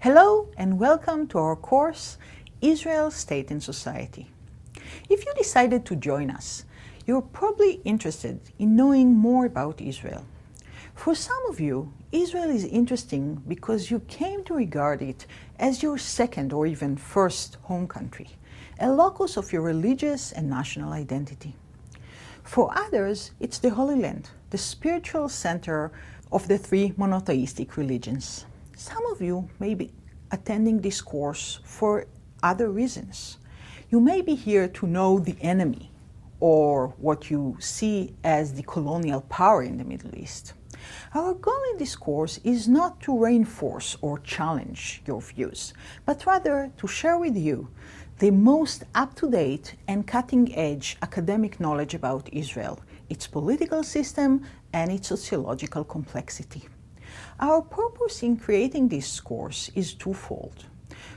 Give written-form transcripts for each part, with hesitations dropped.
Hello and welcome to our course, Israel, State and Society. If you decided to join us, you're probably interested in knowing more about Israel. For some of you, Israel is interesting because you came to regard it as your second or even first home country, a locus of your religious and national identity. For others, it's the Holy Land, the spiritual center of the three monotheistic religions. Some of you may be attending this course for other reasons. You may be here to know the enemy or what you see as the colonial power in the Middle East. Our goal in this course is not to reinforce or challenge your views, but rather to share with you the most up-to-date and cutting-edge academic knowledge about Israel, its political system, and its sociological complexity. Our purpose in creating this course is twofold.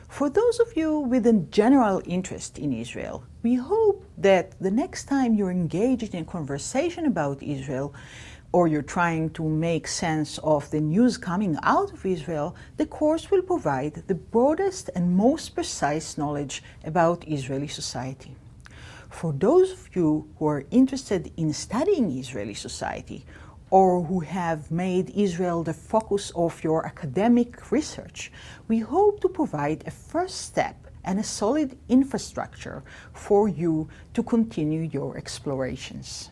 For those of you with a general interest in Israel, we hope that the next time you're engaged in a conversation about Israel, or you're trying to make sense of the news coming out of Israel, the course will provide the broadest and most precise knowledge about Israeli society. For those of you who are interested in studying Israeli society, or who have made Israel the focus of your academic research, we hope to provide a first step and a solid infrastructure for you to continue your explorations.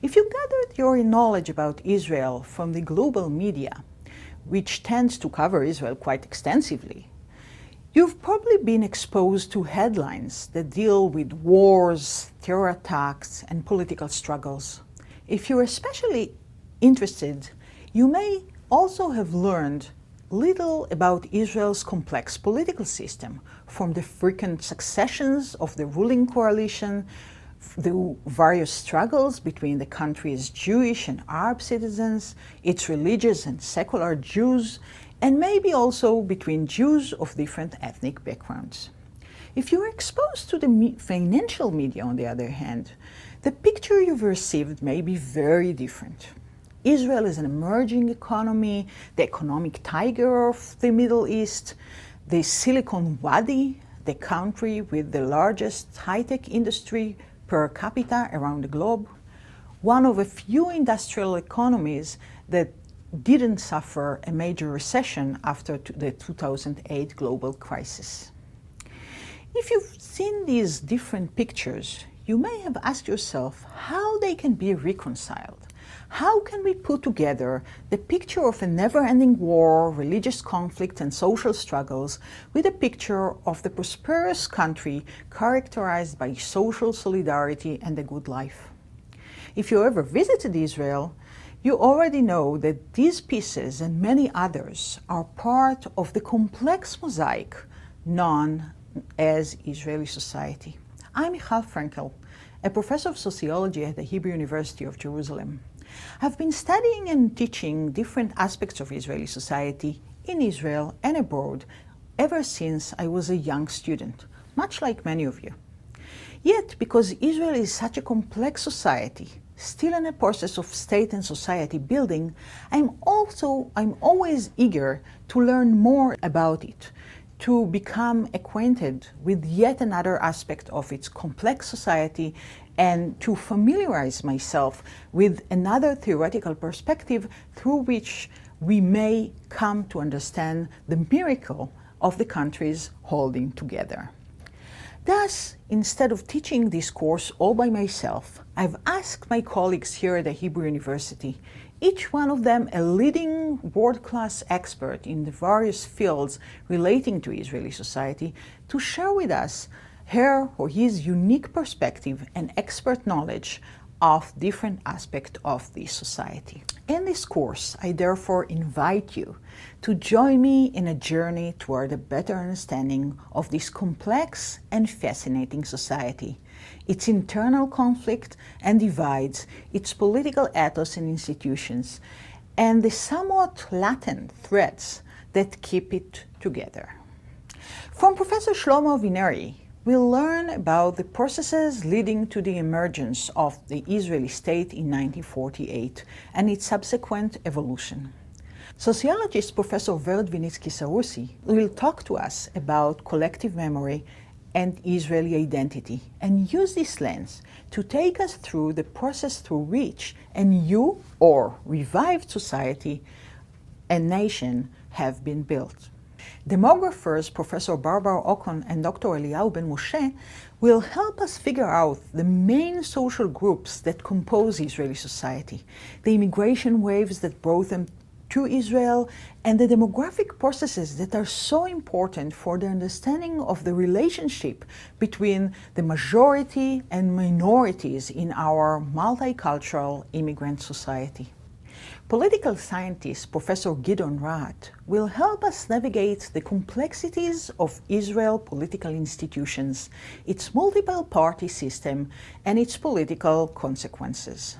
If you gathered your knowledge about Israel from the global media, which tends to cover Israel quite extensively, you've probably been exposed to headlines that deal with wars, terror attacks, and political struggles. If you're especially interested, you may also have learned little about Israel's complex political system, from the frequent successions of the ruling coalition, the various struggles between the country's Jewish and Arab citizens, its religious and secular Jews, and maybe also between Jews of different ethnic backgrounds. If you are exposed to the financial media, on the other hand, the picture you've received may be very different. Israel is an emerging economy, the economic tiger of the Middle East, the Silicon Wadi, the country with the largest high-tech industry per capita around the globe, one of a few industrial economies that didn't suffer a major recession after the 2008 global crisis. If you've seen these different pictures, you may have asked yourself how they can be reconciled. How can we put together the picture of a never-ending war, religious conflict, and social struggles with a picture of the prosperous country characterized by social solidarity and a good life? If you ever visited Israel, you already know that these pieces and many others are part of the complex mosaic known as Israeli society. I'm Michal Frankel, a professor of sociology at the Hebrew University of Jerusalem. I've been studying and teaching different aspects of Israeli society in Israel and abroad ever since I was a young student, much like many of you. Yet, because Israel is such a complex society, still in a process of state and society building, I'm always eager to learn more about it, to become acquainted with yet another aspect of its complex society, and to familiarize myself with another theoretical perspective through which we may come to understand the miracle of the countries holding together. Thus, instead of teaching this course all by myself, I've asked my colleagues here at the Hebrew University, each one of them a leading world-class expert in the various fields relating to Israeli society, to share with us her or his unique perspective and expert knowledge of different aspects of this society. In this course, I therefore invite you to join me in a journey toward a better understanding of this complex and fascinating society, its internal conflict and divides, its political ethos and institutions, and the somewhat latent threads that keep it together. From Professor Shlomo Avineri, we'll learn about the processes leading to the emergence of the Israeli state in 1948 and its subsequent evolution. Sociologist Professor Verd Vinitsky-Saroussi will talk to us about collective memory and Israeli identity and use this lens to take us through the process through which a new or revived society and nation have been built. Demographers Professor Barbara Ocon and Dr. Eliyahu Ben Moshe will help us figure out the main social groups that compose Israeli society, the immigration waves that brought them to Israel, and the demographic processes that are so important for the understanding of the relationship between the majority and minorities in our multicultural immigrant society. Political scientist Professor Gideon Rahat will help us navigate the complexities of Israel's political institutions, its multiple party system, and its political consequences.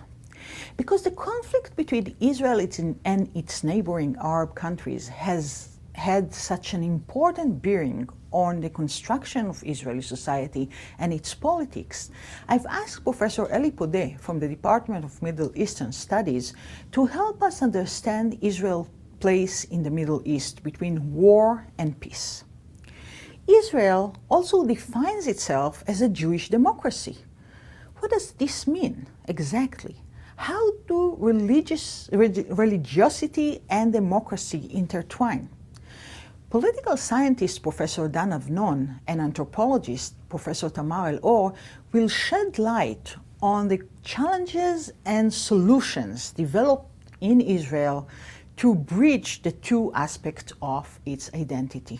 Because the conflict between Israel and its neighboring Arab countries has had such an important bearing on the construction of Israeli society and its politics, I've asked Professor Eli Podeh from the Department of Middle Eastern Studies to help us understand Israel's place in the Middle East between war and peace. Israel also defines itself as a Jewish democracy. What does this mean exactly? How do religiosity and democracy intertwine? Political scientist Professor Dan Avnon and anthropologist Professor Tamar El-Or will shed light on the challenges and solutions developed in Israel to bridge the two aspects of its identity.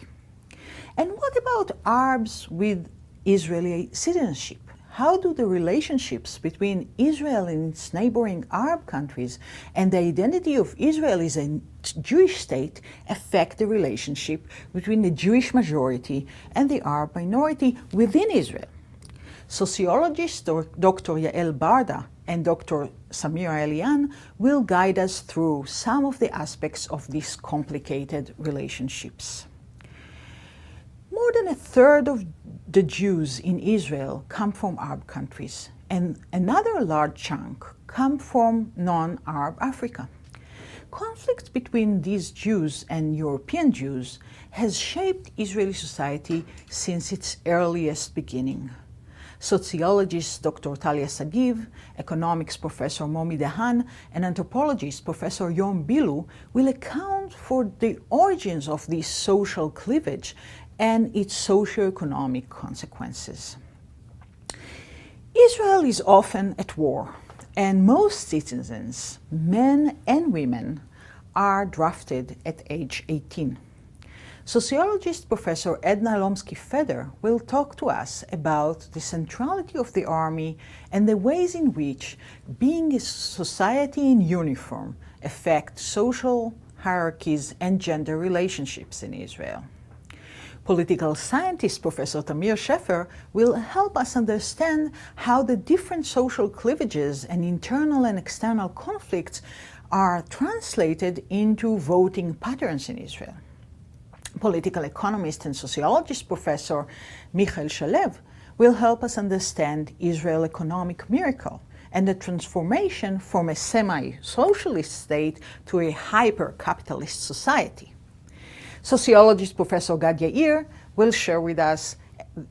And what about Arabs with Israeli citizenship? How do the relationships between Israel and its neighboring Arab countries and the identity of Israel as a Jewish state affect the relationship between the Jewish majority and the Arab minority within Israel? Sociologists Dr. Yael Barda and Dr. Samira Elian will guide us through some of the aspects of these complicated relationships. More than a third of the Jews in Israel come from Arab countries, and another large chunk come from non-Arab Africa. Conflict between these Jews and European Jews has shaped Israeli society since its earliest beginning. Sociologist Dr. Talia Sagiv, economics Professor Momi Dahan, and anthropologist Professor Yom Bilu will account for the origins of this social cleavage and its socio-economic consequences. Israel is often at war, and most citizens, men and women, are drafted at age 18. Sociologist Professor Edna Lomsky-Feder will talk to us about the centrality of the army and the ways in which being a society in uniform affects social hierarchies and gender relationships in Israel. Political scientist Professor Tamir Sheffer will help us understand how the different social cleavages and internal and external conflicts are translated into voting patterns in Israel. Political economist and sociologist Professor Michael Shalev will help us understand Israel's economic miracle and the transformation from a semi-socialist state to a hyper-capitalist society. Sociologist Professor Gad Yair will share with us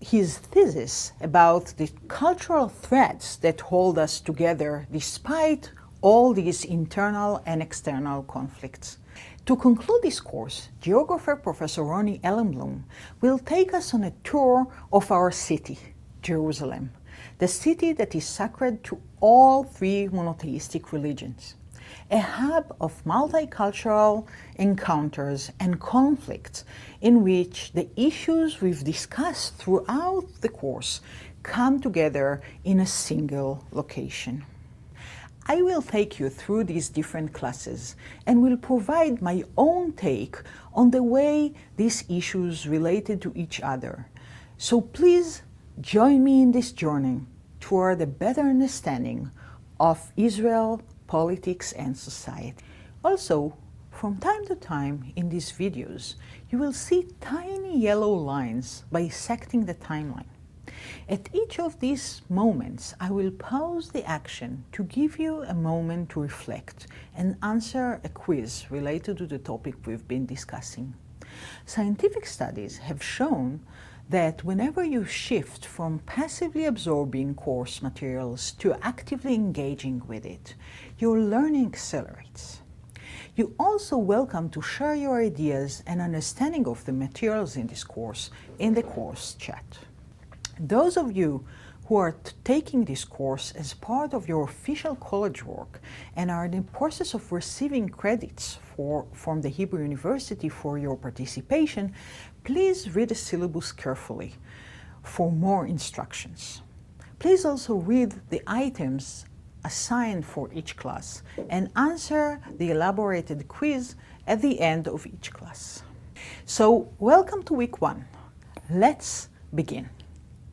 his thesis about the cultural threads that hold us together despite all these internal and external conflicts. To conclude this course, geographer Professor Ronnie Ellenblum will take us on a tour of our city, Jerusalem, the city that is sacred to all three monotheistic religions. A hub of multicultural encounters and conflicts in which the issues we've discussed throughout the course come together in a single location. I will take you through these different classes and will provide my own take on the way these issues related to each other. So please join me in this journey toward a better understanding of Israel, politics, and society. Also, from time to time in these videos, you will see tiny yellow lines bisecting the timeline. At each of these moments, I will pause the action to give you a moment to reflect and answer a quiz related to the topic we've been discussing. Scientific studies have shown that whenever you shift from passively absorbing course materials to actively engaging with it, your learning accelerates. You're also welcome to share your ideas and understanding of the materials in this course in the course chat. Those of you who are taking this course as part of your official college work and are in the process of receiving credits from the Hebrew University for your participation, please read the syllabus carefully for more instructions. Please also read the items assigned for each class and answer the elaborated quiz at the end of each class. So, welcome to week 1. Let's begin.